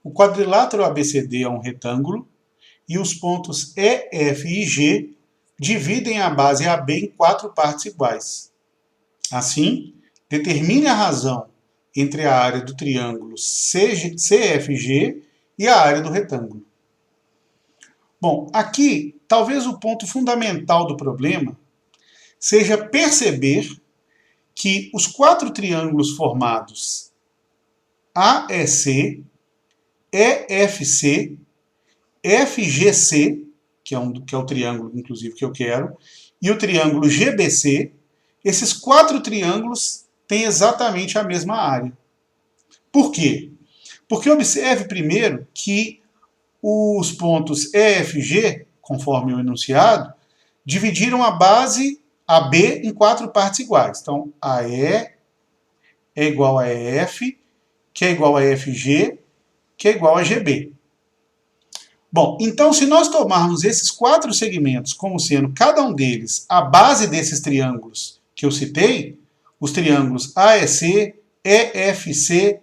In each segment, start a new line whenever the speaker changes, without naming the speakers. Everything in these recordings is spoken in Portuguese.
O quadrilátero ABCD é um retângulo e os pontos E, F e G dividem a base AB em 4 partes iguais. Assim, determine a razão entre a área do triângulo CFG e a área do retângulo. Bom, aqui, talvez o ponto fundamental do problema seja perceber que os 4 triângulos formados AEC, EFC, FGC, que é o triângulo, inclusive, que eu quero, e o triângulo GBC, esses 4 triângulos têm exatamente a mesma área. Por quê? Porque observe primeiro que os pontos EFG, conforme o enunciado, dividiram a base AB em 4 partes iguais. Então, AE é igual a EF, que é igual a FG, que é igual a GB. Bom, então se nós tomarmos esses 4 segmentos como sendo cada um deles a base desses triângulos que eu citei, os triângulos AEC, EFC,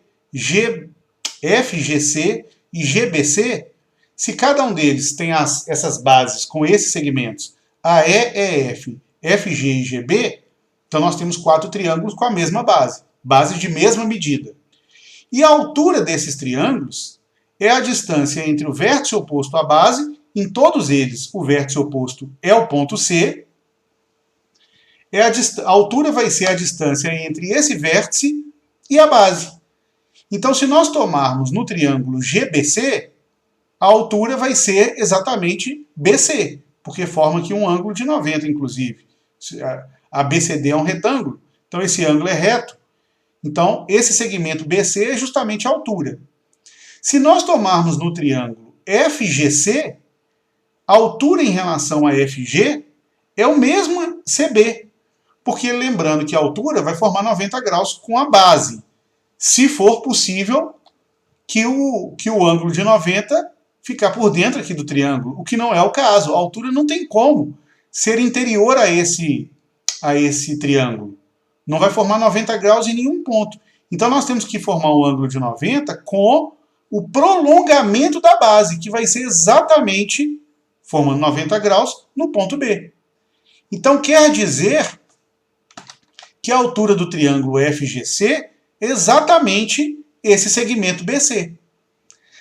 FGC e GBC, se cada um deles tem essas bases com esses segmentos AE, EF, FG e GB, então nós temos 4 triângulos com a mesma base, bases de mesma medida. E a altura desses triângulos é a distância entre o vértice oposto à base, em todos eles o vértice oposto é o ponto C, a altura vai ser a distância entre esse vértice e a base. Então, se nós tomarmos no triângulo GBC, a altura vai ser exatamente BC, porque forma aqui um ângulo de 90, inclusive. A BCD é um retângulo, então esse ângulo é reto. Então, esse segmento BC é justamente a altura. Se nós tomarmos no triângulo FGC, a altura em relação a FG é o mesmo CB, porque lembrando que a altura vai formar 90 graus com a base, se for possível que o ângulo de 90 ficar por dentro aqui do triângulo, o que não é o caso. A altura não tem como ser interior a esse triângulo. Não vai formar 90 graus em nenhum ponto. Então nós temos que formar um ângulo de 90 com o prolongamento da base, que vai ser exatamente formando 90 graus no ponto B. Então quer dizer que a altura do triângulo FGC é exatamente esse segmento BC.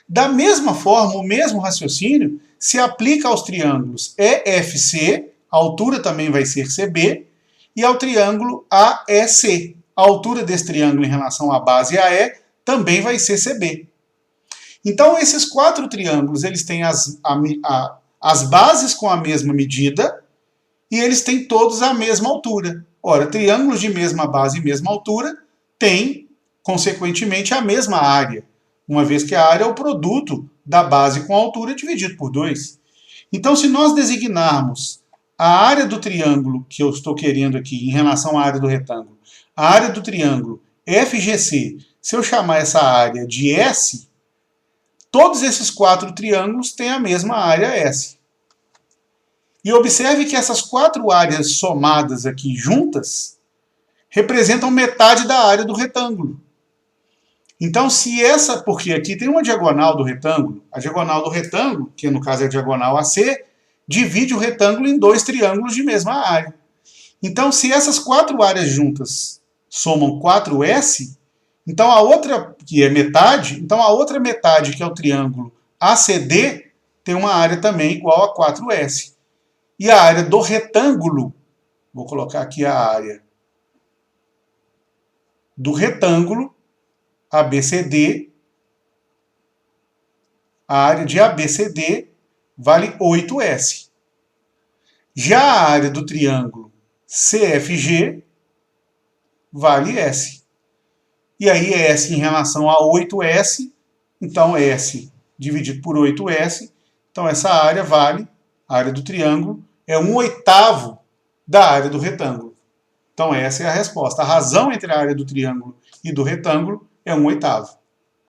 Da mesma forma, o mesmo raciocínio se aplica aos triângulos EFC, a altura também vai ser CB, e ao triângulo AEC. A altura desse triângulo em relação à base AE também vai ser CB. Então, esses 4 triângulos, eles têm as bases com a mesma medida e eles têm todos a mesma altura. Ora, triângulos de mesma base e mesma altura têm, consequentemente, a mesma área, uma vez que a área é o produto da base com a altura dividido por 2. Então, se nós designarmos a área do triângulo que eu estou querendo aqui em relação à área do retângulo, a área do triângulo FGC, se eu chamar essa área de S, todos esses 4 triângulos têm a mesma área S. E observe que essas 4 áreas somadas aqui juntas representam metade da área do retângulo. Então, porque aqui tem uma diagonal do retângulo, a diagonal do retângulo, que no caso é a diagonal AC, divide o retângulo em 2 triângulos de mesma área. Então, se essas 4 áreas juntas somam 4S, então a outra, que é metade, então a outra metade, que é o triângulo ACD, tem uma área também igual a 4S. E a área do retângulo, vou colocar aqui a área do retângulo ABCD, a área de ABCD vale 8S. Já a área do triângulo CFG vale S. E aí S em relação a 8S, então S dividido por 8S, então essa área vale, a área do triângulo, é 1/8 da área do retângulo. Então essa é a resposta. A razão entre a área do triângulo e do retângulo é 1/8.